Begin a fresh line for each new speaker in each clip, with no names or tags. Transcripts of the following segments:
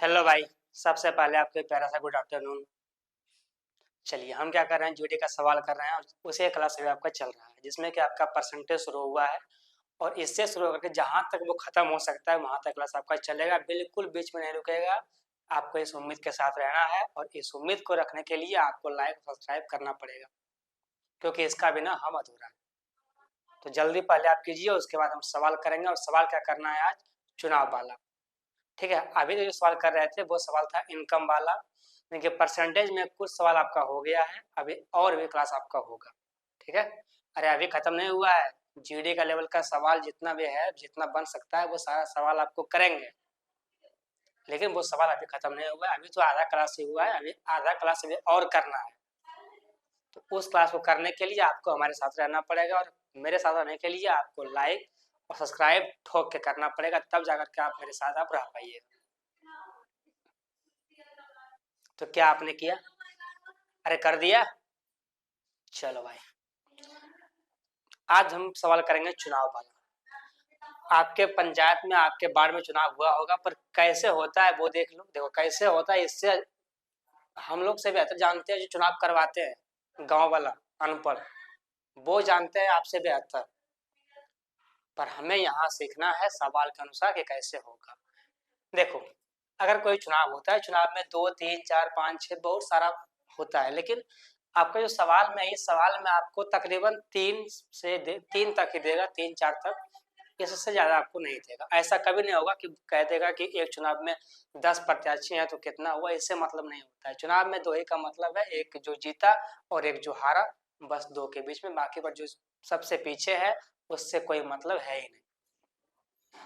Hello भाई। सबसे पहले आपको एक प्यारा सा गुड आफ्टरनून। चलिए हम क्या कर रहे हैं, जीडी का सवाल कर रहे हैं और उसी क्लास में आपका चल रहा है जिसमें कि आपका परसेंटेज शुरू हुआ है और इससे शुरू होकर के जहाँ तक वो खत्म हो सकता है वहां तक क्लास आपका चलेगा, बिल्कुल बीच में नहीं रुकेगा। आपको इस उम्मीद के साथ रहना है और इस उम्मीद को रखने के लिए आपको लाइक सब्सक्राइब करना पड़ेगा, क्योंकि इसका बिना हम अधूरा है। तो जल्दी पहले आप कीजिए, उसके बाद हम सवाल करेंगे। और सवाल क्या करना है आज? चुनाव वाला। ठीक है, अभी जो सवाल कर रहे थे वो सवाल था इनकम वाला। देखिए परसेंटेज में कुछ सवाल आपका हो गया है, अभी और भी क्लास आपका होगा। ठीक है, अरे अभी खत्म नहीं हुआ है। जीडी का लेवल का सवाल जितना भी है, जितना बन सकता है वो सारा सवाल आपको करेंगे, लेकिन वो सवाल अभी खत्म नहीं हुआ है। अभी तो आधा क्लास ही हुआ है, अभी आधा क्लास अभी और करना है। तो उस क्लास को करने के लिए आपको हमारे साथ रहना पड़ेगा और मेरे साथ रहने के लिए आपको लाइक और सब्सक्राइब ठोक के करना पड़ेगा, तब जाकर के आप मेरे साथ आप रह पाइएगा। तो क्या आपने किया? अरे कर दिया। चलो भाई, आज हम सवाल करेंगे चुनाव वाला। आपके पंचायत में, आपके वार्ड में चुनाव हुआ होगा, पर कैसे होता है वो देख लो। देखो कैसे होता है, इससे हम लोग से बेहतर जानते हैं जो चुनाव करवाते हैं। गांव वाला अनपढ़ वो जानते हैं आपसे बेहतर, पर हमें यहाँ सीखना है सवाल के अनुसार कि कैसे होगा। देखो, अगर कोई चुनाव होता है, चुनाव में 2 3 4 5 6 बहुत सारा होता है, लेकिन आपका जो सवाल में, इस सवाल में आपको तकरीबन 3 तक ही देगा, 3 4 तक। इससे ज्यादा आपको नहीं देगा। ऐसा कभी नहीं होगा कि कह देगा कि एक चुनाव में 10 प्रत्याशी हैं तो कितना हुआ। इससे मतलब नहीं होता है। चुनाव में दो ही का मतलब है, एक जो जीता और एक जो हारा। बस दो के बीच में, बाकी पर जो सबसे पीछे है उससे कोई मतलब है ही नहीं।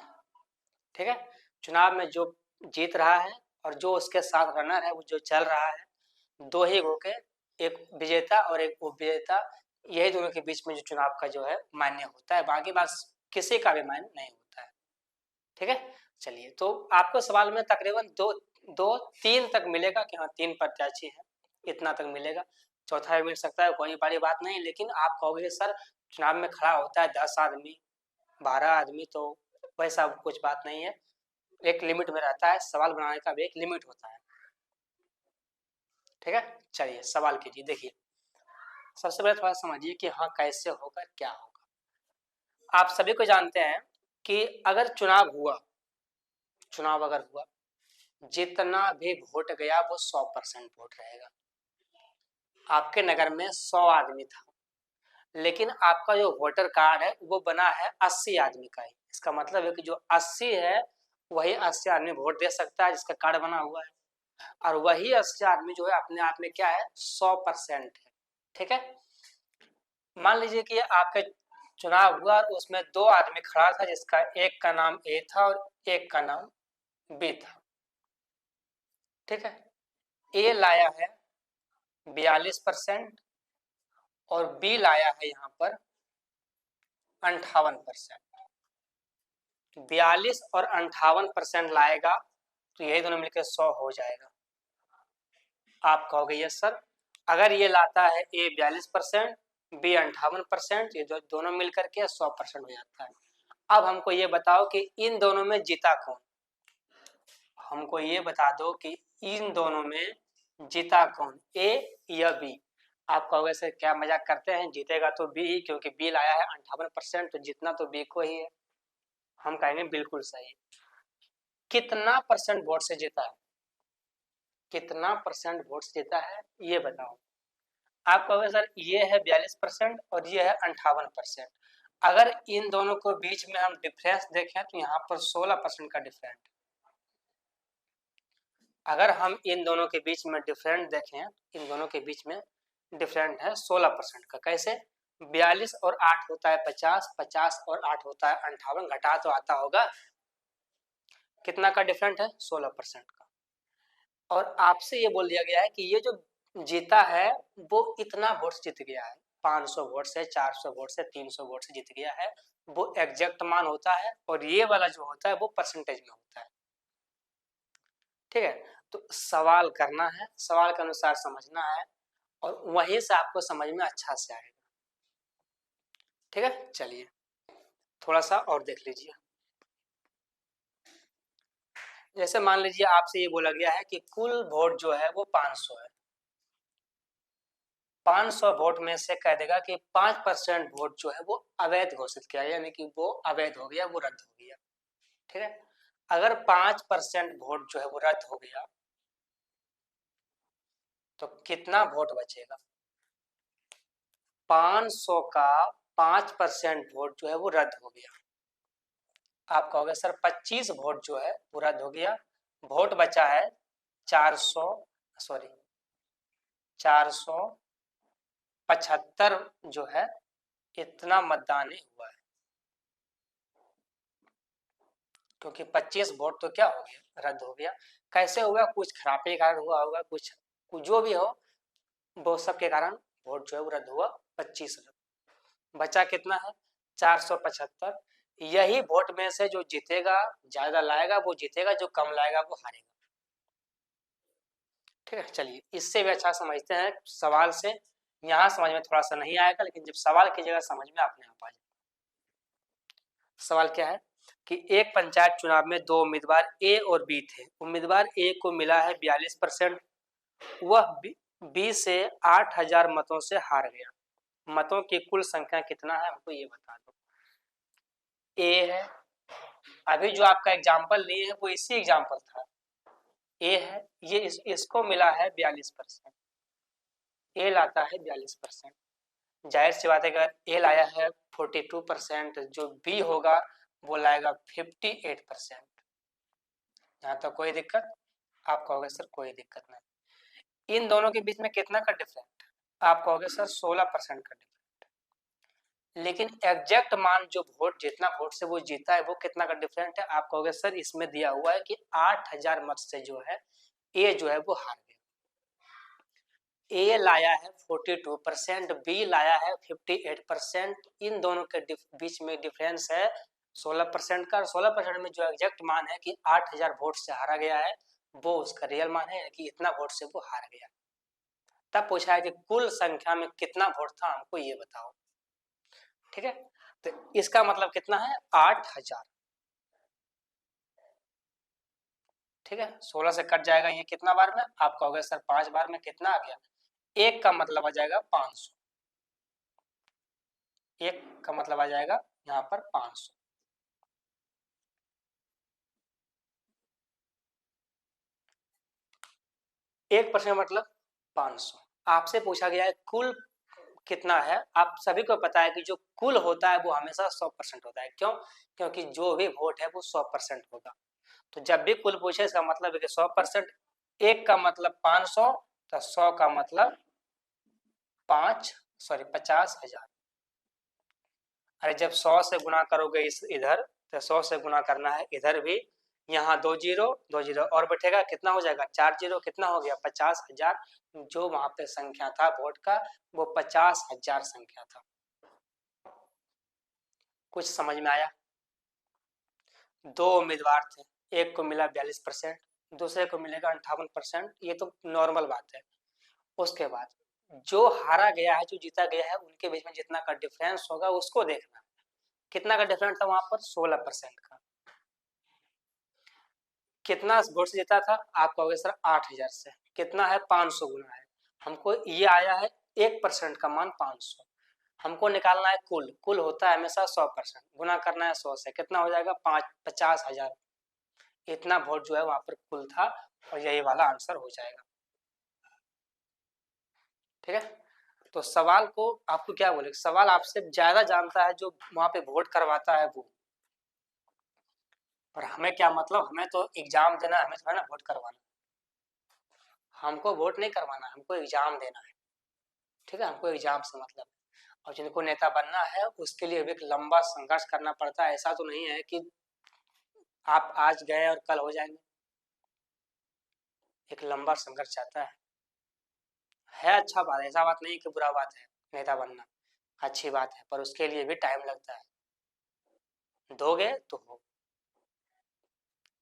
ठीक है, चुनाव में जो जीत रहा है और जो उसके साथ रनर है वो जो चल रहा है, दो ही हो के, एक विजेता और एक उपविजेता, यही दोनों के बीच में जो चुनाव का जो है मान्य होता है। बाकी बात किसी का भी मान्य नहीं होता है। ठीक है, चलिए तो आपको सवाल में तकरीबन दो दो तीन तक मिलेगा कि हाँ 3 प्रत्याशी है, इतना तक मिलेगा। चौथा भी मिल सकता है, कोई बड़ी बात नहीं। लेकिन आप कहोगे सर चुनाव में खड़ा होता है 10 आदमी, 12 आदमी, तो वैसा कुछ बात नहीं है। एक लिमिट में रहता है, सवाल बनाने का भी एक लिमिट होता है। ठीक है, चलिए सवाल कीजिए। देखिए सबसे पहले थोड़ा समझिए कि हाँ कैसे होगा, क्या होगा। आप सभी को जानते हैं कि अगर चुनाव अगर हुआ, जितना भी वोट गया वो 100% वोट रहेगा। आपके नगर में 100 आदमी था, लेकिन आपका जो वोटर कार्ड है वो बना है 80 आदमी का ही। इसका मतलब है कि जो 80 है वही 80 आदमी वोट दे सकता है जिसका कार्ड बना हुआ है, और वही 80 आदमी जो है अपने आप में क्या है, 100% है। ठीक है, मान लीजिए कि आपके चुनाव हुआ और उसमें 2 आदमी खड़ा था, जिसका एक का नाम ए था और एक का नाम बी था। ठीक है, ए लाया है 42% और बी लाया है यहाँ पर 58%। 42 और 58% लाएगा तो यही दोनों मिलकर 100 हो जाएगा। आप कहोगे यस सर, अगर ये लाता है ए 42%, बी 58%, ये दोनों मिलकर के 100% हो जाता है। अब हमको ये बताओ कि इन दोनों में जीता कौन। हमको ये बता दो कि इन दोनों में जीता कौन, ए या बी। आप कहोगे सर क्या मजाक करते हैं, जीतेगा तो बी ही, क्योंकि बी लाया है 58%, तो जितना तो बी को ही है। हम कहेंगे बिल्कुल सही। कितना परसेंट वोट से जीता है, कितना परसेंट वोट से जीता है ये बताओ। आप कहोगे सर ये है 42% और ये है 58%। अगर इन दोनों को बीच में हम डिफरेंस देखें तो यहाँ पर 16% का डिफरेंट। अगर हम इन दोनों के बीच में डिफरेंट देखें, इन दोनों के बीच में डिफरेंट है 16% का। कैसे? 42 और 8 होता है 50, 50 और 8 होता है 58, घटा तो आता होगा। कितना का डिफरेंट है? 16% का। और आपसे ये बोल दिया गया है कि ये जो जीता है वो इतना वोट जीत गया है, 500 वोट से, 400 वोट से, 300 वोट से जीत गया है। वो एग्जैक्ट मान होता है और ये वाला जो होता है वो परसेंटेज में होता है। ठीक है, तो सवाल करना है, सवाल के अनुसार समझना है और वहीं से आपको समझ में अच्छा से आएगा। ठीक है, चलिए थोड़ा सा और देख लीजिए। जैसे मान लीजिए आपसे ये बोला गया है कि कुल वोट जो है वो 500 है। 500 वोट में से कह देगा कि 5% वोट जो है वो अवैध घोषित किया, यानी कि वो अवैध हो गया, वो रद्द हो गया। ठीक है, अगर 5% वोट जो है वो रद्द हो गया तो कितना वोट बचेगा? 500 का 5% वोट जो है वो रद्द हो गया। आप कहोगे सर 25 वोट जो है वो रद्द हो गया, वोट बचा है 400, सॉरी 475 जो है, इतना मतदान ही हुआ है। क्योंकि 25 वोट तो क्या हो गया, रद्द हो गया। कैसे हुआ? कुछ खराबी के कारण हुआ होगा, कुछ जो भी हो, वो सब के कारण वोट जो है वो रद्द हुआ। 25 बचा कितना है? 475। यही वोट में से जो जीतेगा, ज्यादा लाएगा वो जीतेगा, जो कम लाएगा वो हारेगा। ठीक है, चलिए इससे भी अच्छा समझते हैं सवाल से। यहाँ समझ में थोड़ा सा नहीं आएगा, लेकिन जब सवाल की जगह समझ में अपने आप आ जाएगा। सवाल क्या है कि एक पंचायत चुनाव में दो उम्मीदवार ए और बी थे। उम्मीदवार ए को मिला है 42%, वह बी से 8000 मतों से हार गया। मतों की कुल संख्या कितना है, हमको ये बता दो। ए है, अभी जो आपका एग्जाम्पल लिए है वो इसी एग्जाम्पल था। ए है, ये इसको मिला है 42%। ए लाता है 42%। जाहिर सी बात है अगर ए लाया है 42%, जो बी होगा वो लाएगा 58%। यहाँ तो कोई दिक्कत? आप कहोगे सर कोई दिक्कत नहीं। इन दोनों के बीच में कितना का डिफरेंट? आप कहोगे सर 16% का डिफरेंट। लेकिन एग्जैक्ट मान जो वोट, जितना वोट से वो जीता है, वो कितना का डिफरेंट है? आप कहोगे सर इसमें दिया हुआ है कि 8000 मत से जो है ए जो है वो हार गया। ए लाया है 42%, बी लाया है 58%। इन दोनों के बीच में डिफरेंस है 16% का। 16% में जो एग्जैक्ट मान है कि 8000 वोट से हारा गया है, वो उसका रियल मान है कि इतना वोट से वो हार गया। तब पूछा है कि कुल संख्या में कितना वोट था, हमको ये बताओ। ठीक है, तो इसका मतलब कितना है? 8000। ठीक है, 16 से कट जाएगा ये कितना बार में? आप कहोगे सर 5 बार में। कितना आ गया? एक का मतलब आ जाएगा 500। एक का मतलब आ जाएगा यहाँ पर 500। 1% मतलब 500। आपसे पूछा गया है कुल कितना है। आप सभी को पता है कि जो कुल होता है वो हमेशा 100% होता है। क्यों? क्योंकि जो भी वोट है वो 100% होगा। तो जब भी कुल पूछे इसका मतलब है कि 100%। एक का मतलब 500, तो 100 का मतलब 50,000। अरे जब 100 से गुना करोगे इस इधर, तो 100 से गुना करना है इधर भी। यहाँ 2 जीरो 2 जीरो और बैठेगा, कितना हो जाएगा? 4 जीरो, कितना हो गया? 50,000। जो वहां पे संख्या था वोट का वो 50,000 संख्या था। कुछ समझ में आया? दो उम्मीदवार थे, एक को मिला 42%, दूसरे को मिलेगा 58%। ये तो नॉर्मल बात है। उसके बाद जो हारा गया है, जो जीता गया है, उनके बीच में जितना का डिफरेंस होगा उसको देखना। कितना का डिफरेंस था वहां पर? 16% का। कितना वोट से जीता था? आप कहोगे सर 8000 से। कितना है? 500 गुना है। हमको ये आया है 1% का मान 500। हमको निकालना है कुल। कुल होता है हमेशा 100%। गुना करना है 100 से। कितना हो जाएगा? 50,000। इतना वोट जो है वहां पर कुल था, और यही वाला आंसर हो जाएगा। ठीक है, तो सवाल को आपको क्या बोले, सवाल आपसे ज्यादा जानता है जो वहां पे वोट करवाता है वो। और हमें क्या मतलब? हमें तो एग्जाम देना, हमें थोड़ा ना वोट करवाना। हमको वोट नहीं करवाना, हमको एग्जाम देना है। ठीक है, हमको एग्जाम से मतलब। और जिनको नेता बनना है उसके लिए भी एक लंबा संघर्ष करना पड़ता है। ऐसा तो नहीं है कि आप आज गए और कल हो जाएंगे। एक लंबा संघर्ष चाहता है। अच्छा बात है, ऐसा बात नहीं कि बुरा बात है नेता बनना, अच्छी बात है, पर उसके लिए भी टाइम लगता है। दोगे तो हो।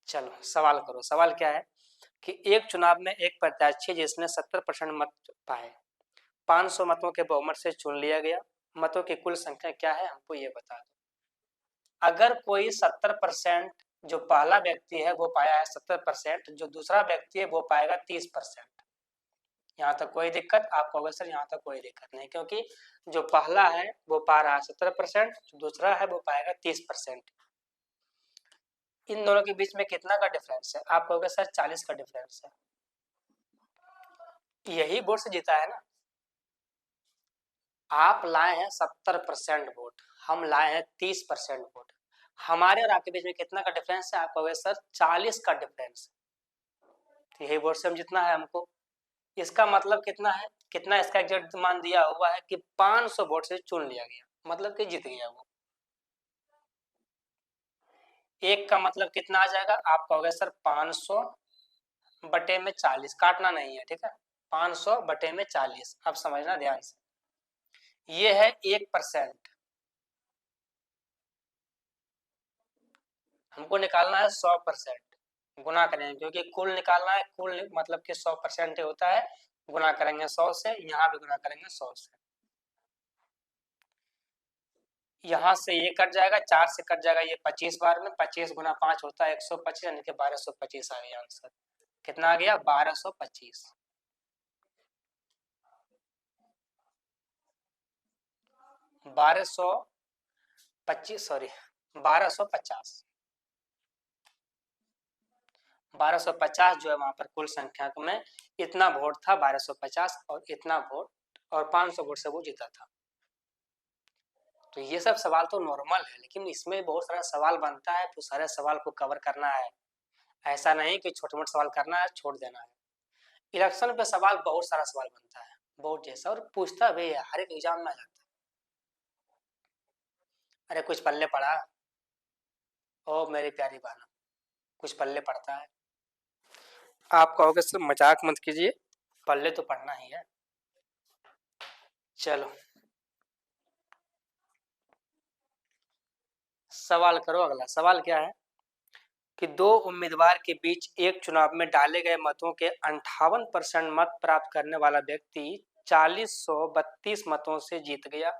चलो सवाल करो। सवाल क्या है कि एक चुनाव में एक प्रत्याशी जिसने 70% मत पाए, 500 मतों के बहुमत से चुन लिया गया। मतों की कुल संख्या क्या है, हमको ये बता दो। अगर कोई 70% जो पहला व्यक्ति है वो पाया है 70%, जो दूसरा व्यक्ति है वो पाएगा 30%। यहाँ तक कोई दिक्कत? आप कहोगे सर यहाँ तक कोई दिक्कत नहीं, क्योंकि जो पहला है वो पा रहा है 70%, जो दूसरा है वो पाएगा 30%। इन दोनों के बीच में कितना का डिफरेंस है? आप कहोगे सर 40 का डिफरेंस है। यही वोट से जीता है ना। आप लाए हैं 70% वोट, हम लाए हैं 30% वोट, हमारे और आपके बीच में कितना का डिफरेंस है? आप कहोगे सर 40 का डिफरेंस। तो यही वोट से हम जितना है हमको। इसका मतलब कितना है? कितना इसका एग्जैक्ट मान दिया हुआ है कि 500 वोट से चुन लिया गया, मतलब कि जीत गया वो। एक का मतलब कितना आ जाएगा? आप कहोगे सर 500 बटे में 40, काटना नहीं है, ठीक है। 500 बटे में 40, अब समझना ध्यान से। ये है 1%, हमको निकालना है 100%। गुना करेंगे क्योंकि कुल निकालना है, कुल मतलब कि 100% होता है। गुना करेंगे 100 से, यहाँ भी गुना करेंगे 100 से। यहाँ से ये कट जाएगा, 4 से कट जाएगा ये 25 बार में। 25 गुना 5 होता है 125, यानी कि 1225 आ गया आंसर। कितना आ गया? 1225। 1225, सॉरी 1250। 1250 जो है वहां पर कुल संख्या में इतना वोट था 1250, और इतना वोट और 500 वोट से वो जीता था। तो ये सब सवाल तो नॉर्मल है, लेकिन इसमें बहुत सारा सवाल बनता है, तो सारे सवाल को कवर करना है। ऐसा नहीं कि छोटे मोटे सवाल करना है छोड़ देना है। इलेक्शन पे सवाल बहुत सारा सवाल बनता है, बहुत जैसा, और पूछता भी है, हर एक एग्जाम में आ जाता है। अरे कुछ पल्ले पड़ा? ओ मेरी प्यारी बहन, कुछ पल्ले पड़ता है? आप कहोगे सर मजाक मत कीजिए, पल्ले तो पढ़ना ही है। चलो सवाल करो। अगला सवाल क्या है कि दो उम्मीदवार के बीच एक चुनाव में डाले गए मतों के 58% मत प्राप्त करने वाला व्यक्ति 4032 मतों से जीत गया।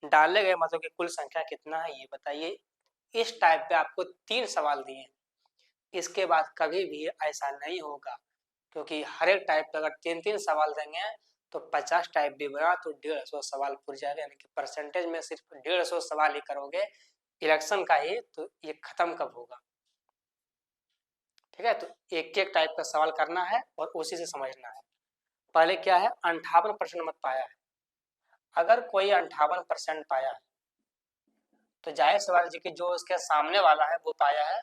डाले गए मतों की कुल संख्या कितना है ये बताइए। इस टाइप पे आपको 3 सवाल दिए, इसके बाद कभी भी ऐसा नहीं होगा, क्योंकि हर एक टाइप पे अगर 3-3 सवाल देंगे तो 50 टाइप भी बना तो 150 सवाल पूछ जाएगा, यानी कि परसेंटेज में सिर्फ 150 सवाल ही करोगे इलेक्शन का ही, तो ये खत्म कब होगा? ठीक है, तो एक एक टाइप का सवाल करना है और उसी से समझना है। पहले क्या है, 58% मत पाया है। अगर कोई 58% पाया है तो जाहिर सवाल जी कि जो उसके सामने वाला है वो पाया है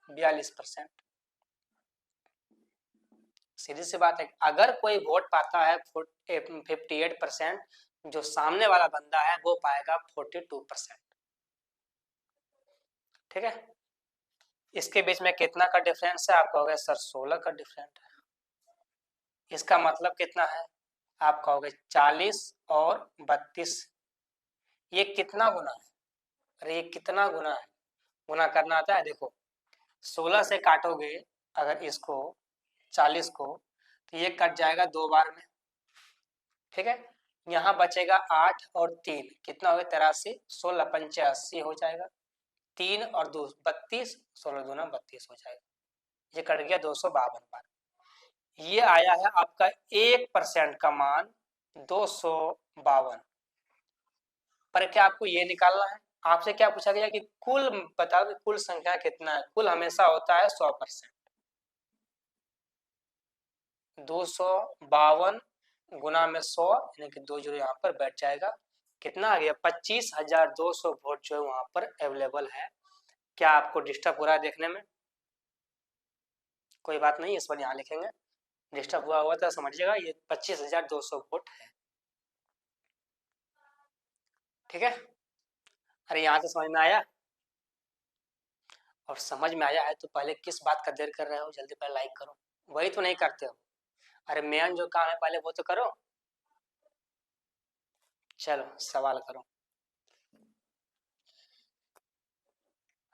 42%। सीधी सी बात है, अगर कोई वोट पाता है 58%, जो सामने वाला बंदा है वो पाएगा 42%। ठीक है, इसके बीच में कितना का डिफरेंस है? आप कहोगे सर 16 का डिफरेंस है। इसका मतलब कितना है? आप कहोगे 40 और 32। ये कितना गुना है? अरे ये कितना गुना है? गुना करना आता है? देखो 16 से काटोगे अगर इसको 40 को, तो ये कट जाएगा 2 बार में। ठीक है, यहाँ बचेगा 8 और 3, कितना हो गया? 83। 16 पंचे 80 हो जाएगा, 3 और 2 32, 16 दूना 32 हो जाएगा। ये कट गया 252 बार। ये आया है आपका 1% का मान 252। पर क्या आपको ये निकालना है? आपसे क्या पूछा गया कि कुल बताओ कि कुल संख्या कितना है? कुल हमेशा होता है 100%। 252 गुना में 100, यानी कि 2 जीरो यहाँ पर बैठ जाएगा। कितना आ गया? 25,200 वोट जो है वहां पर अवेलेबल है। क्या आपको डिस्टर्ब हो रहा है देखने में? कोई बात नहीं, इस पर यहाँ लिखेंगे। डिस्टर्ब हुआ तो समझिएगा, ये 25,200 वोट है। ठीक है, अरे यहाँ से समझ में आया? और समझ में आया है तो पहले किस बात का देर कर रहे हो? जल्दी पहले लाइक करो। वही तो नहीं करते हो। अरे मेन जो काम है पहले वो तो करो। चलो सवाल करो।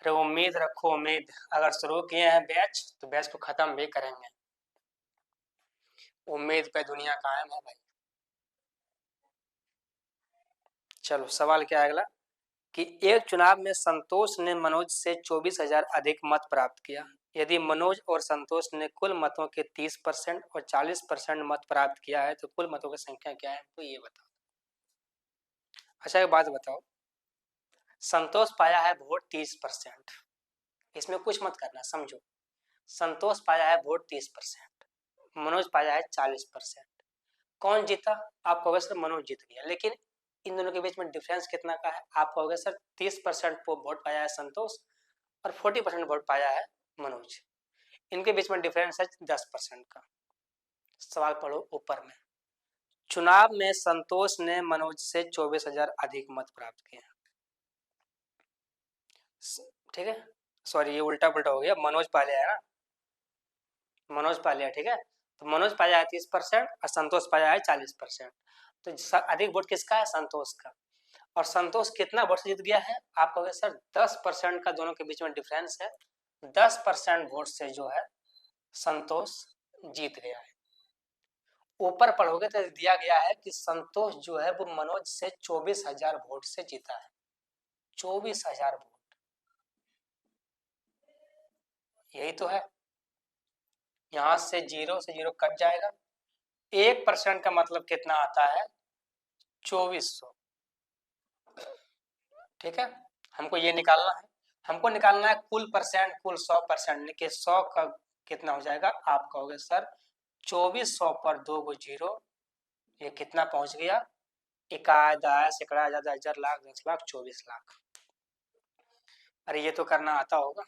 अरे उम्मीद रखो, उम्मीद। अगर शुरू किए हैं बैच तो बैच को खत्म भी करेंगे। उम्मीद पे दुनिया कायम है भाई। चलो सवाल क्या है अगला? कि एक चुनाव में संतोष ने मनोज से 24,000 अधिक मत प्राप्त किया। यदि मनोज और संतोष ने कुल मतों के 30% और 40% मत प्राप्त किया है तो कुल मतों की संख्या क्या है, तो ये बताओ। अच्छा एक बात बताओ, संतोष पाया है वोट 30%, इसमें कुछ मत करना, समझो। संतोष पाया है वोट 30%, मनोज पाया है 40%। कौन जीता? आप कहोगे सर मनोज जीत गया, लेकिन इन दोनों के बीच में डिफरेंस कितना का है? आप कहोगे सर 30% वोट पाया है संतोष और 40% वोट पाया है मनोज। इनके बीच में डिफरेंस है 10% का। सवाल पढ़ो ऊपर में, चुनाव में संतोष ने मनोज से 24,000 अधिक मत प्राप्त किए। ठीक है, सॉरी ये उल्टा पुल्टा हो गया, मनोज पहले है ना, मनोज पाया, ठीक है। तो मनोज पाया है 30% और संतोष पाया है 40%। तो अधिक वोट किसका है? संतोष का। और संतोष कितना वोट से जीत गया है? आप कहोगे सर 10% का दोनों के बीच में डिफरेंस है, 10% वोट से जो है संतोष जीत गया है। ऊपर पढ़ोगे तो दिया गया है कि संतोष जो है वो मनोज से 24,000 वोट से जीता है। 24,000 वोट, यही तो है। यहां से जीरो कट जाएगा, 1% का मतलब कितना आता है? 2400। ठीक है, हमको ये निकालना है, हमको निकालना है कुल परसेंट, कुल 100%, कि 100 का कितना हो जाएगा? आप कहोगे सर 2400 पर 2 गो जीरो, ये कितना पहुंच गया? इकाई, दस, सैकड़ा, हजार, हजार, लाख, 10 लाख, 24 लाख। अरे ये तो करना आता होगा।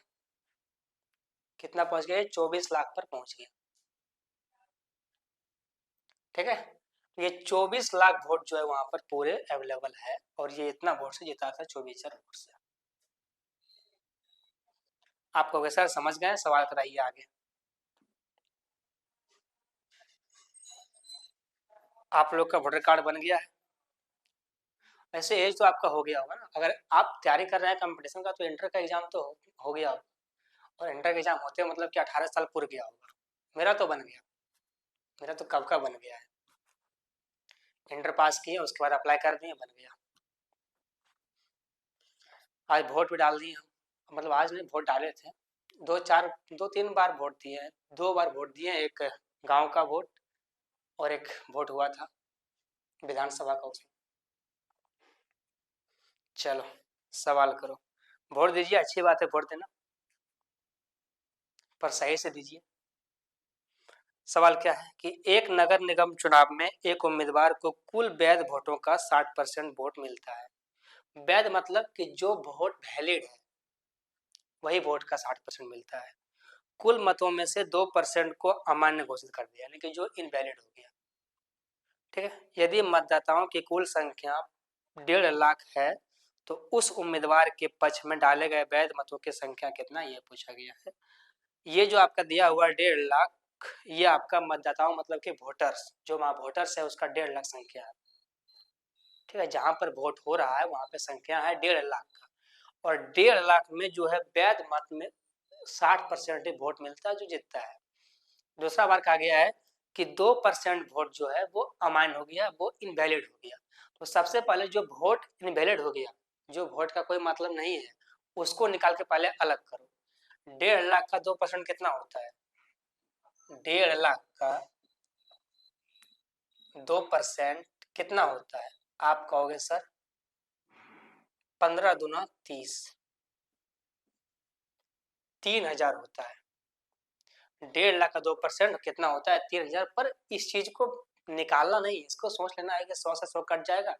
कितना पहुंच गया? 24 लाख पर पहुंच गया। ठीक है, ये 24 लाख वोट जो है वहां पर पूरे अवेलेबल है, और ये इतना वोट से जीता था, 24,000 वोट से। आप कहोगे सर समझ गए, सवाल कराइए आगे। आप लोग का वोटर कार्ड बन गया है। वैसे एज तो आपका हो गया होगा ना, अगर आप तैयारी कर रहे हैं कंपटीशन का तो इंटर का एग्जाम तो हो गया होगा, और इंटर का एग्जाम होते मतलब कि 18 साल पूरा गया होगा। मेरा तो बन गया, मेरा तो कब का बन गया है। इंटर पास किए, उसके बाद अप्लाई कर दिए, बन गया। आज वोट भी डाल दिए हम, मतलब आज नहीं, वोट डाले थे, 2-3 बार वोट दिए हैं। 2 बार वोट दिए, एक गांव का वोट और एक वोट हुआ था विधानसभा का, उसमें। चलो सवाल करो, वोट दीजिए, अच्छी बात है वोट देना, पर सही से दीजिए। सवाल क्या है कि एक नगर निगम चुनाव में एक उम्मीदवार को कुल वैध वोटों का 60% वोट मिलता है। वैध मतलब कि जो वोट वैलिड है वही वोट का 60% मिलता है। कुल मतों में से 2% को अमान्य घोषित कर दिया, यानी कि जो इनवैलिड हो गया। ठीक है, यदि मतदाताओं की कुल संख्या 1.5 लाख है तो उस उम्मीदवार के पक्ष में डाले गए वैध मतों की संख्या कितना, ये पूछा गया है। ये जो आपका दिया हुआ 1.5 लाख, ये आपका मतदाताओं मतलब कि वोटर्स, जो वहाँ वोटर्स है उसका 1.5 लाख संख्या है। ठीक है, जहां पर वोट हो रहा है वहां पे संख्या है 1.5 लाख का, और 1.5 लाख में जो है वैध मत में 60% वोट मिलता है, जो जीतता है। दूसरा बार कहा गया है कि 2% वोट जो है वो अमान्य हो गया, वो इनवैलिड हो गया। तो सबसे पहले जो वोट इनवैलिड हो गया, जो वोट का कोई मतलब नहीं है, उसको निकाल के पहले अलग करो। 1.5 लाख का 2% कितना होता है? 1.5 लाख का 2% कितना होता है? आप कहोगे सर 15 दूना 30, 3,000 होता है। 1.5 लाख का 2% कितना होता है? 3,000। पर इस चीज को निकालना नहीं, इसको सोच लेना है कि 100 से 100 कट जाएगा,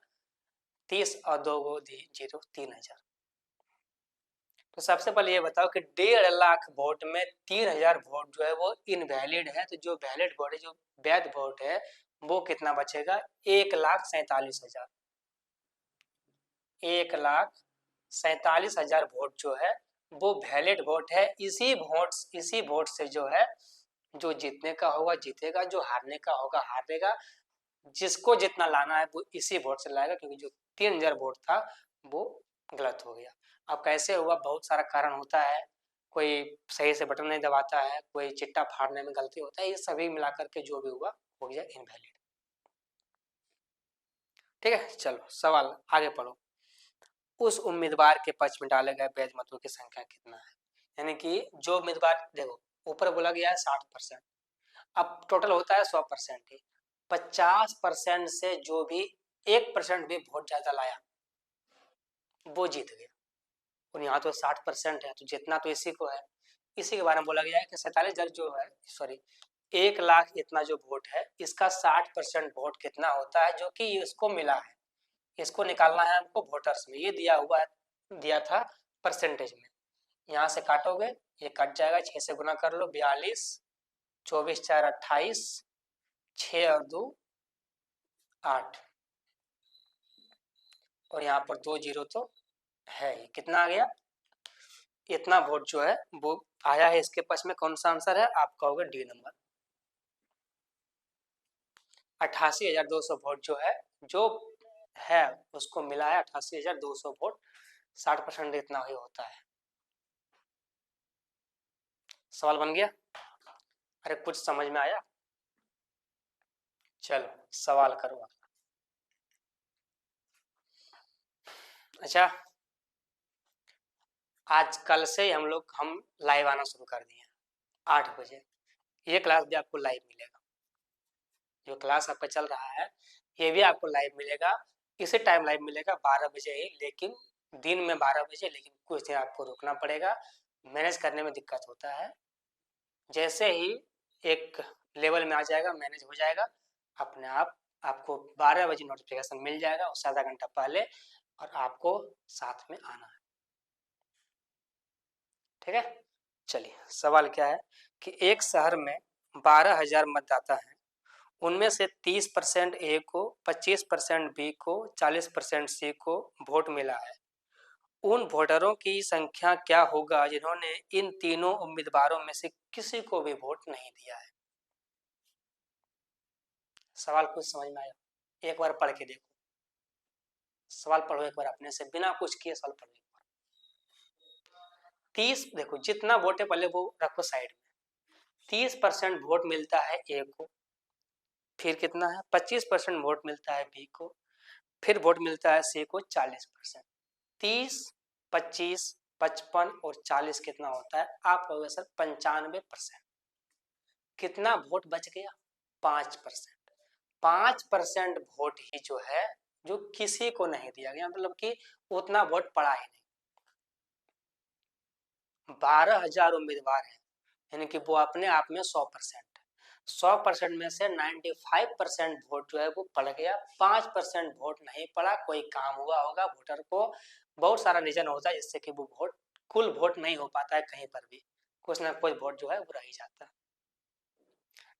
30 और 2 गो जीरो, 3,000। तो सबसे पहले ये बताओ कि 1.5 लाख वोट में 3,000 वोट जो है वो इनवैलिड है, तो जो वैलिड वोट है, जो वैध वोट है, वो कितना बचेगा? 1,47,000। 1,47,000 वोट जो है वो वैलिड वोट है। इसी वोट से जो है, जो जीतने का होगा जीतेगा, जो हारने का होगा हारेगा। जिसको जितना लाना है वो इसी वोट से लाएगा, क्योंकि जो 3,000 वोट था वो गलत हो गया। अब कैसे हुआ? बहुत सारा कारण होता है, कोई सही से बटन नहीं दबाता है, कोई चिट्टा फाड़ने में गलती होता है, ये सभी मिलाकर के जो भी हुआ हो गया इनवैलिड। ठीक है, चलो सवाल आगे पढ़ो। उस उम्मीदवार के पक्ष में डाले गए वैध मतों की संख्या कितना है। यानी कि जो उम्मीदवार, देखो ऊपर बोला गया है 60%, अब टोटल होता है 100% ही, 50% से जो भी 1% भी वोट ज्यादा लाया वो जीत गया। और यहाँ तो 60% है तो जितना तो इसी को है। इसी के बारे में बोला गया है कि 47,000 जो है, सॉरी 1 लाख इतना जो वोट है, इसका 60% वोट कितना होता है जो कि इसको मिला है, इसको निकालना है हमको वोटर्स में। ये दिया हुआ है, दिया था परसेंटेज में। यहाँ से काटोगे, ये कट जाएगा, 6 से गुना कर लो, 42, 24 4 28, 6 और 2 8, और यहाँ पर 2 जीरो तो है ही। कितना आ गया, इतना वोट जो है वो आया है इसके पक्ष में। कौन सा आंसर है, आप कहोगे डी नंबर। 88,200 वोट जो है, जो है उसको मिला है 88,200 वोट, 60% इतना ही होता है। सवाल बन गया? अरे कुछ समझ में आया? चलो सवाल करो। अच्छा, आज कल से हम लाइव आना शुरू कर दिए 8 बजे। ये क्लास भी आपको लाइव मिलेगा, जो क्लास आपका चल रहा है ये भी आपको लाइव मिलेगा। इसी टाइम लाइव मिलेगा 12 बजे ही, लेकिन दिन में 12 बजे, लेकिन कुछ देर आपको रुकना पड़ेगा, मैनेज करने में दिक्कत होता है। जैसे ही एक लेवल में आ जाएगा, मैनेज हो जाएगा अपने आप, आपको 12 बजे नोटिफिकेशन मिल जाएगा, उससे आधा घंटा पहले, और आपको साथ में आना है। ठीक है, चलिए सवाल क्या है कि एक शहर में 12,000 मतदाता हैं, उनमें से 30% ए को, 25% बी को, 40% सी को वोट मिला है। उन वोटरों की संख्या क्या होगा जिन्होंने इन तीनों उम्मीदवारों में से किसी को भी वोट नहीं दिया है। सवाल कुछ समझ में आया? एक बार पढ़ के देखो, सवाल पढ़ो एक बार अपने से, बिना कुछ किए सवाल पढ़ो। 30, देखो जितना वोट है पहले वो रखो साइड में। 30% वोट मिलता है ए को, फिर कितना है 25% वोट मिलता है बी को, फिर वोट मिलता है सी को 40%। 30, 25, 55 और 40 कितना होता है, आप कहोगे सर 95%। कितना वोट बच गया, 5%। 5% वोट ही जो है जो किसी को नहीं दिया गया, मतलब कि उतना वोट पड़ा ही नहीं। 12,000 उम्मीदवार हैं, यानी कि वो अपने आप में 100%, 100% में से 95% वोट जो है वो पड़ गया, 5% वोट नहीं पड़ा। कोई काम हुआ होगा, वोटर को बहुत सारा रीजन होता है जिससे कि वो वोट, कुल वोट नहीं हो पाता है, कहीं पर भी कुछ ना कुछ वोट जो है वो रह ही जाता है।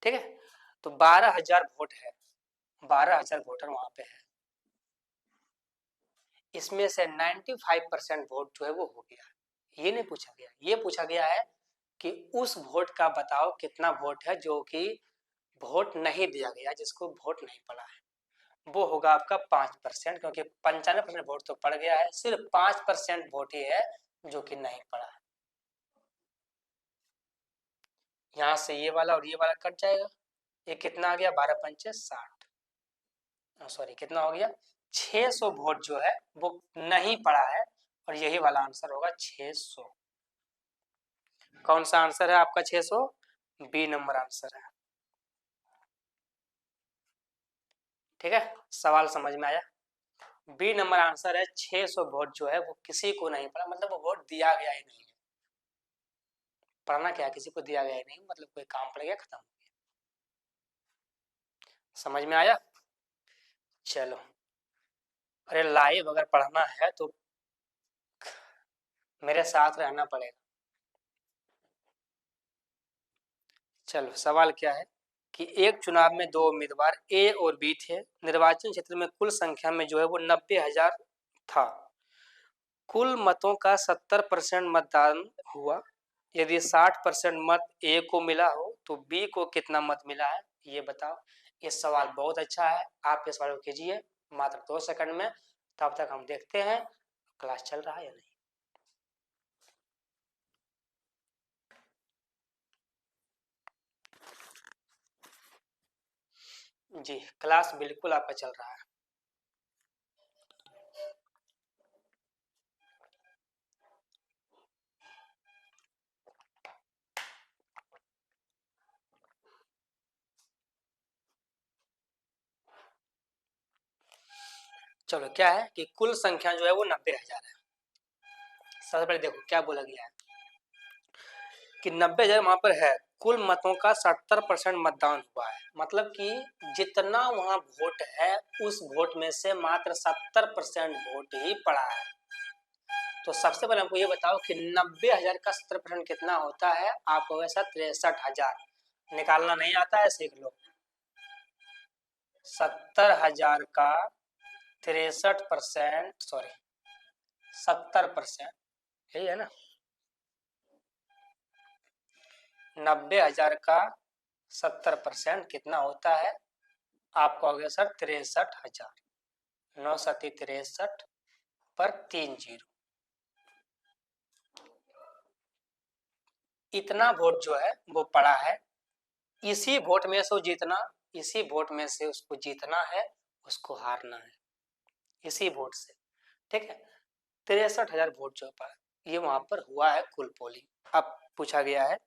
ठीक है, तो 12,000 वोट है, 12,000 वोटर वहां पे है, इसमें से 95% वोट जो है वो हो गया। ये नहीं पूछा गया, ये पूछा गया है कि उस वोट का बताओ कितना वोट है जो कि वोट नहीं दिया गया, जिसको वोट नहीं पड़ा है। वो होगा आपका 5%, क्योंकि 95% वोट तो पड़ गया है, सिर्फ 5% वोट ही है जो कि नहीं पड़ा है। यहाँ से ये वाला और ये वाला कट जाएगा, ये कितना आ गया, 12 पंचे 60, सॉरी कितना हो गया, 600 वोट जो है वो नहीं पड़ा है, और यही वाला आंसर होगा 600। कौन सा आंसर है आपका 600? बी नंबर आंसर है। ठीक है, सवाल समझ में आया? बी नंबर आंसर है, 600 वोट जो है वो किसी को नहीं पड़ा, मतलब वो वोट दिया गया ही नहीं है। पढ़ना क्या, किसी को दिया गया ही नहीं, मतलब कोई काम पड़ गया, खत्म हो गया। समझ में आया? चलो, अरे लाइव अगर पढ़ना है तो मेरे साथ रहना पड़ेगा। चलो सवाल क्या है कि एक चुनाव में 2 उम्मीदवार ए और बी थे, निर्वाचन क्षेत्र में कुल संख्या में जो है वो 90,000 था, कुल मतों का 70% मतदान हुआ। यदि 60% मत ए को मिला हो तो बी को कितना मत मिला है, ये बताओ। ये सवाल बहुत अच्छा है, आप इस सवाल को कीजिए मात्र 2 सेकंड में। तब तक हम देखते हैं क्लास चल रहा है या नहीं। जी क्लास बिल्कुल आपका चल रहा है। चलो क्या है कि कुल संख्या जो है वो 90,000 है। सबसे पहले देखो क्या बोला गया है कि 90,000 वहां पर है, कुल मतों का 70% मतदान हुआ है, मतलब कि जितना वहां वोट है उस वोट में से मात्र 70% वोट ही पड़ा है। तो सबसे पहले हमको ये बताओ कि 90,000 का 70% कितना होता है। आपको वैसा 63,000 निकालना नहीं आता है, सीख लो। 70,000 का 63%, सॉरी 70%, यही है ना। 90,000 का 70% कितना होता है। आपको हो गया सर 63,000, 9 सती 63 पर 3 जीरो। इतना वोट जो है वो पड़ा है, इसी वोट में से जीतना, इसी वोट में से उसको जीतना है, उसको हारना है, इसी वोट से। ठीक है, 63,000 वोट जो पड़ा ये वहां पर हुआ है कुल पोलिंग। अब पूछा गया है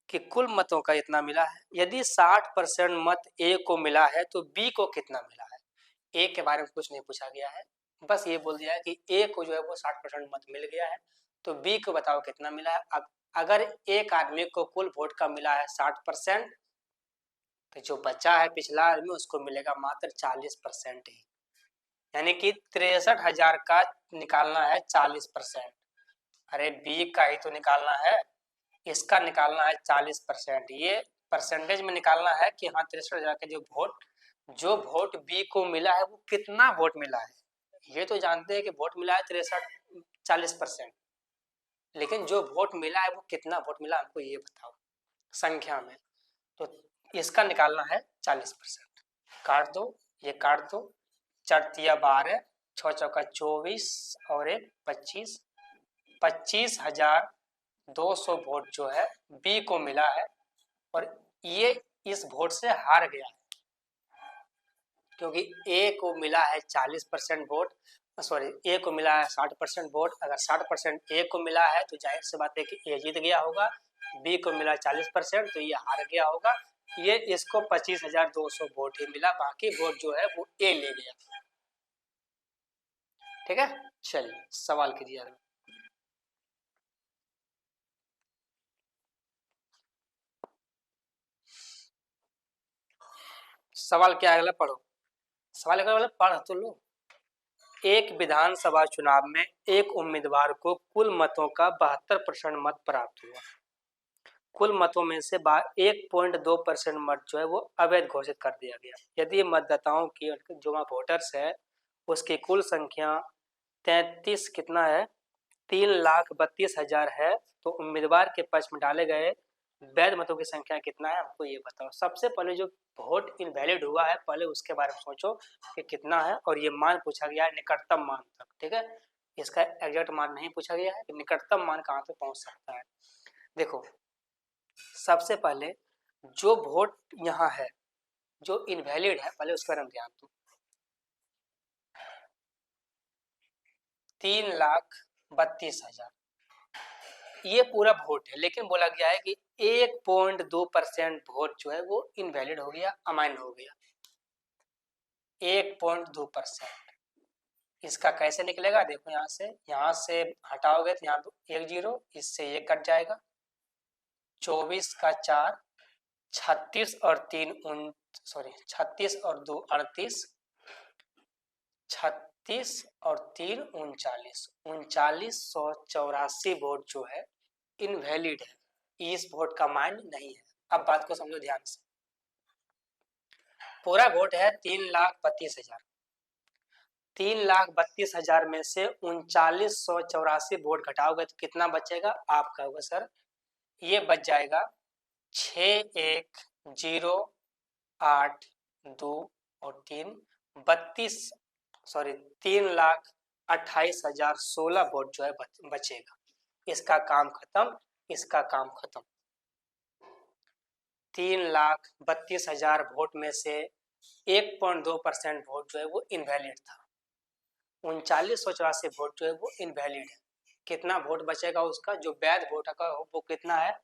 कि कुल मतों का इतना मिला है। यदि 60% मत ए को मिला है तो बी को कितना मिला है। ए के बारे में कुछ नहीं पूछा गया है, बस ये बोल दिया है कि ए को जो है वो 60% मत मिल गया है, तो बी को बताओ कितना मिला है। अब अगर एक आदमी को कुल वोट का मिला है 60%, तो जो बचा है पिछला आदमी उसको मिलेगा मात्र 40% ही, यानी कि 63,000 का निकालना है 40%। अरे बी का ही तो निकालना है, इसका निकालना है 40%। ये परसेंटेज में निकालना है कि हाँ 63,000 का जो वोट बी को मिला है वो कितना वोट मिला है। ये तो जानते हैं कि वोट मिला है 40%, लेकिन जो वोट मिला है वो कितना वोट मिला हमको ये बताओ संख्या में। तो इसका निकालना है 40%। काट दो, ये काट दो, 4 12, 6 चौका 24 और 1 25, 25,200 वोट जो है बी को मिला है, और ये इस वोट से हार गया है क्योंकि ए को मिला है 40% वोट, सॉरी ए को मिला है 60% वोट। अगर 60% ए को मिला है तो जाहिर सी बात है कि ए जीत गया होगा, बी को मिला 40% तो ये हार गया होगा। ये इसको 25,200 वोट ही मिला, बाकी वोट जो है वो ए ले गया। ठीक है, चलिए सवाल कीजिए। सवाल क्या है अगला पढ़ो। सवाल अगला पढ़ तो लो। एक विधानसभा चुनाव में एक उम्मीदवार को कुल मतों का 72% मत प्राप्त हुआ। कुल मतों में से 1.2% मत जो है वो अवैध घोषित कर दिया गया। यदि मतदाताओं की जो वहाँ वोटर्स है उसकी कुल संख्या 33 कितना है 3,32,000 है, तो उम्मीदवार के पक्ष में डाले गए वैध मतों की संख्या कितना है हमको ये बताओ। सबसे पहले जो वोट इनवैलिड हुआ है पहले उसके बारे में सोचो कि कितना है, और ये मान पूछा गया है निकटतम मान तक। ठीक है, इसका एग्जैक्ट मान नहीं पूछा गया है कि निकटतम मान कहाँ तक पहुंच सकता है। देखो सबसे पहले जो वोट यहाँ है जो इनवैलिड है पहले उस पर हम ध्यान दो। 3,32,000 ये पूरा वोट है, लेकिन बोला गया है कि 1.2% वोट जो है वो इनवैलिड हो गया, अमान्य हो गया। 1.2%, इसका कैसे निकलेगा देखो, यहाँ से हटाओगे तो यहाँ 1 जीरो, इससे ये कट जाएगा। 24 का 4, 36 और 3 36 और 2 38, 36 और 3 39, 3984 वोट जो है इनवैलिड है, इस वोट का मान्य नहीं है। अब बात को समझो ध्यान से। पूरा वोट है 3,32,000, 3,32,000 में से 3984 वोट घटाओगे तो कितना बचेगा। आप कहोगे सर ये बच जाएगा 6108 2 और 3 3,28,016 वोट जो है बचेगा। इसका काम खत्म, इसका काम खत्म। 3,32,000 वोट में से 1.2% वोट जो है वो इनवैलिड था। 3984 वोट जो है वो इनवैलिड है। कितना वोट बचेगा उसका जो वैध वोट का वो कितना है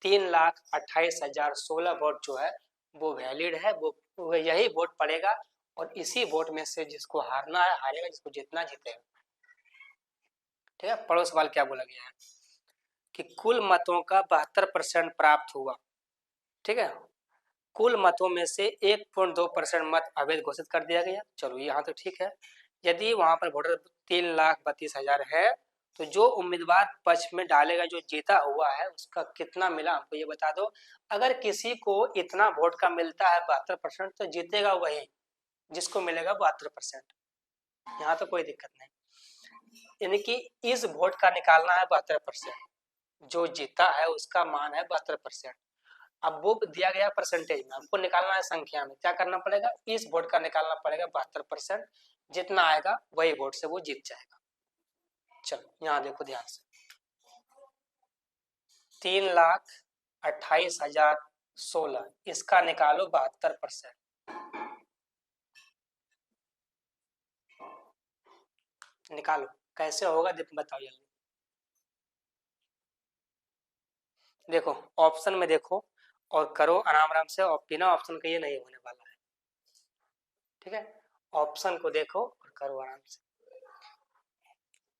3,28,016 वोट जो है वो वैलिड है, वो यही वोट पड़ेगा और इसी वोट में से जिसको हारना है हारेगा, जिसको जीतना जीतेगा। ठीक है, पढ़ो सवाल क्या बोला गया है कि कुल मतों का 72% प्राप्त हुआ। ठीक है, कुल मतों में से 1.2% मत अवैध घोषित कर दिया गया। चलो यहाँ तो ठीक है। यदि वहां पर वोटर 3,32,000 है तो जो उम्मीदवार पक्ष में डालेगा, जो जीता हुआ है, उसका कितना मिला हमको ये बता दो। अगर किसी को इतना वोट का मिलता है 72%, तो जीतेगा वही जिसको मिलेगा 72%। यहाँ तो कोई दिक्कत नहीं, यानी कि इस वोट का निकालना है 72%, जो जीता है उसका मान है 72%। अब वो दिया गया परसेंटेज में, हमको निकालना है संख्या में। क्या करना पड़ेगा, इस वोट का निकालना पड़ेगा 72%। जितना आएगा वही वोट से वो जीत जाएगा। चलो यहाँ देखो ध्यान से, 3,28,016, इसका निकालो 72%। निकालो, कैसे होगा बताओ जल्दी। देखो ऑप्शन में देखो और करो आराम आराम से, और बिना ऑप्शन के ये नहीं होने वाला है। ठीक है, ऑप्शन को देखो और करो आराम से।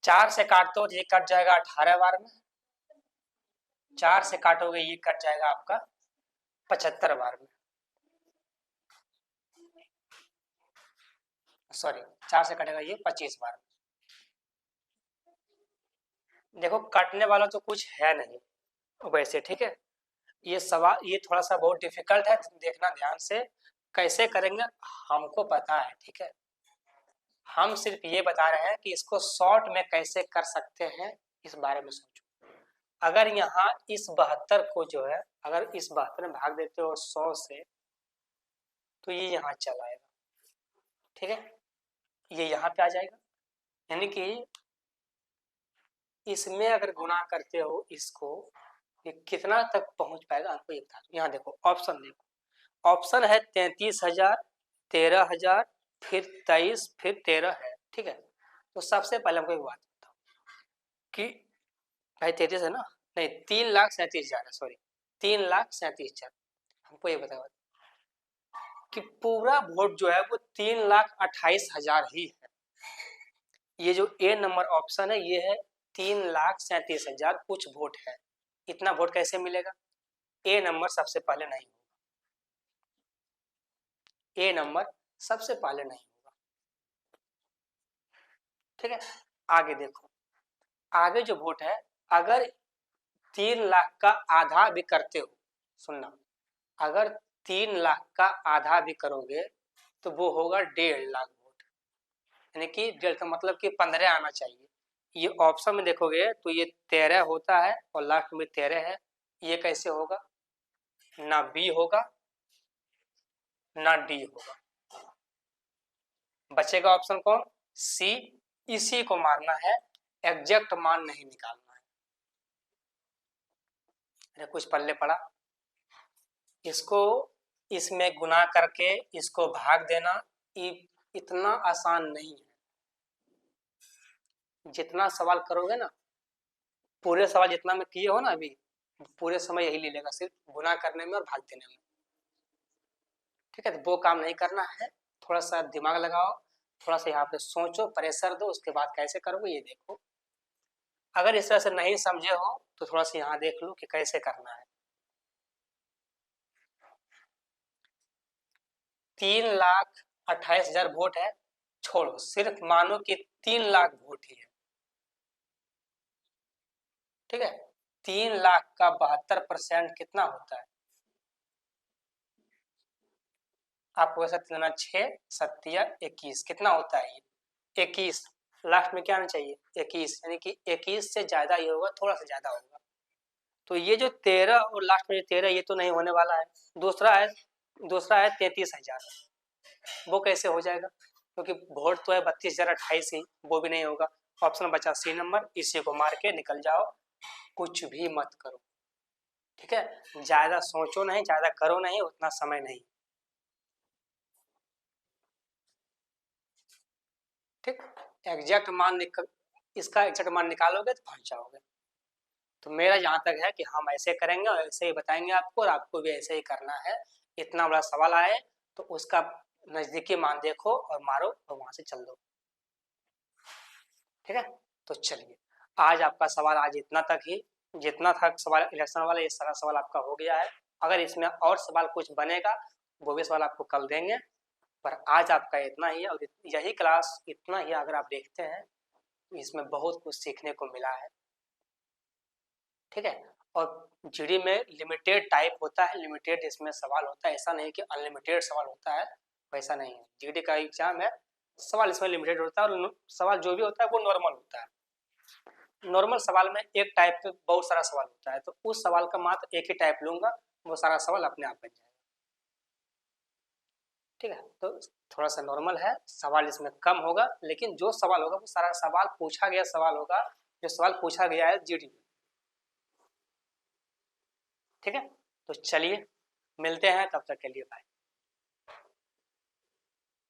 4 से काटो तो ये कट जाएगा 18 बार में, 4 से काटोगे ये कट जाएगा आपका 75 बार में। सॉरी, 4 से कटेगा ये 25 बार में। देखो कटने वाला तो कुछ है नहीं वैसे। ठीक है, ये सवाल ये थोड़ा सा बहुत डिफिकल्ट है, देखना ध्यान से कैसे करेंगे हमको पता है। ठीक है, हम सिर्फ ये बता रहे हैं कि इसको शॉर्ट में कैसे कर सकते हैं, इस बारे में सोचो। अगर यहाँ इस 72 को जो है, अगर इस 72 में भाग देते हो 100 से, तो ये यहाँ चला आएगा। ठीक है, ये यहाँ पे आ जाएगा, यानी कि इसमें अगर गुना करते हो इसको, ये कितना तक पहुंच पाएगा आपको ये बता दो। यहाँ देखो ऑप्शन, देखो ऑप्शन है 33,000, 13,000, फिर 23, फिर 13 है। ठीक है, तो सबसे पहले हमको एक बात बताओ कि भाई 33 है ना, नहीं 3,37,000 है, सॉरी 3,37,000। हमको ये बताओ कि पूरा वोट जो है वो 3,28,000 ही है। ये जो ए नंबर ऑप्शन है ये है 3,37,000 कुछ वोट है। इतना वोट कैसे मिलेगा, ए नंबर सबसे पहले नहीं होगा, ए नंबर सबसे पहले नहीं होगा। ठीक है, आगे देखो, आगे जो वोट है, अगर 3 लाख का आधा भी करते हो, सुनना, अगर 3 लाख का आधा भी करोगे तो वो होगा 1.5 लाख वोट, यानी कि 1.5 का मतलब कि 15 आना चाहिए। ये ऑप्शन में देखोगे तो ये 13 होता है और लास्ट में 13 है। ये कैसे होगा, ना बी होगा ना डी होगा, बचेगा ऑप्शन कौन, सी। इसी को मारना है, एग्जैक्ट मान नहीं निकालना है। अरे कुछ पल्ले पड़ा, इसको इसमें गुना करके इसको भाग देना इतना आसान नहीं है। जितना सवाल करोगे ना, पूरे सवाल जितना में किए हो ना अभी, पूरे समय यही ले लेगा, सिर्फ गुना करने में और भाग देने में। ठीक है, तो वो काम नहीं करना है, थोड़ा सा दिमाग लगाओ, थोड़ा सा यहाँ पे सोचो, प्रेशर दो, उसके बाद कैसे करोगे ये देखो। अगर इस तरह से नहीं समझे हो तो थोड़ा सा यहाँ देख लो कि कैसे करना है। 3,28,000 वोट है, छोड़ो, सिर्फ मानो कि 3 लाख वोट ही है। ठीक है, 3 लाख का 72% कितना होता है, आपको वैसा देना 6 सत्या 21, कितना होता है ये 21, लास्ट में क्या आना चाहिए 21, यानी कि 21 से ज्यादा ये होगा, थोड़ा सा ज्यादा होगा। तो ये जो 13 और लास्ट में जो 13 ये तो नहीं होने वाला है। दूसरा है 33,000, वो कैसे हो जाएगा, क्योंकि वोट तो है 32,028 ही, वो भी नहीं होगा। ऑप्शन बचा सी नंबर, इसी को मार के निकल जाओ, कुछ भी मत करो। ठीक है, ज्यादा सोचो नहीं, ज्यादा करो नहीं, उतना समय नहीं। ठीक, एग्जैक्ट मान इसका एग्जैक्ट मान निकालोगे तो पहुंच जाओगे। तो मेरा यहाँ तक है कि हम ऐसे करेंगे और ऐसे ही बताएंगे आपको, और आपको भी ऐसे ही करना है। इतना बड़ा सवाल आए तो उसका नजदीकी मान देखो और मारो और वहां से चल दो। ठीक है, तो चलिए आज आपका सवाल आज इतना तक ही, जितना था सवाल इलेक्शन वाला ये सारा सवाल आपका हो गया है। अगर इसमें और सवाल कुछ बनेगा वो भी सवाल आपको कल देंगे, पर आज आपका इतना ही है। और यही क्लास इतना ही अगर आप देखते हैं तो इसमें बहुत कुछ सीखने को मिला है। ठीक है, और जीडी में लिमिटेड टाइप होता है, लिमिटेड इसमें सवाल होता है, ऐसा नहीं कि अनलिमिटेड सवाल होता है, वैसा नहीं है। जीडी का एग्जाम है, सवाल इसमें लिमिटेड होता है और सवाल जो भी होता है वो नॉर्मल होता है। नॉर्मल सवाल में एक टाइप पे बहुत सारा सवाल होता है, तो उस सवाल का मात्र एक ही टाइप लूंगा, वो सारा सवाल अपने आप बन जाएगा। ठीक है, तो थोड़ा सा नॉर्मल है, सवाल इसमें कम होगा, लेकिन जो सवाल होगा वो सारा सवाल पूछा गया सवाल होगा, जो सवाल पूछा गया है जीडी में। ठीक है, तो चलिए मिलते हैं, तब तक के लिए बाय।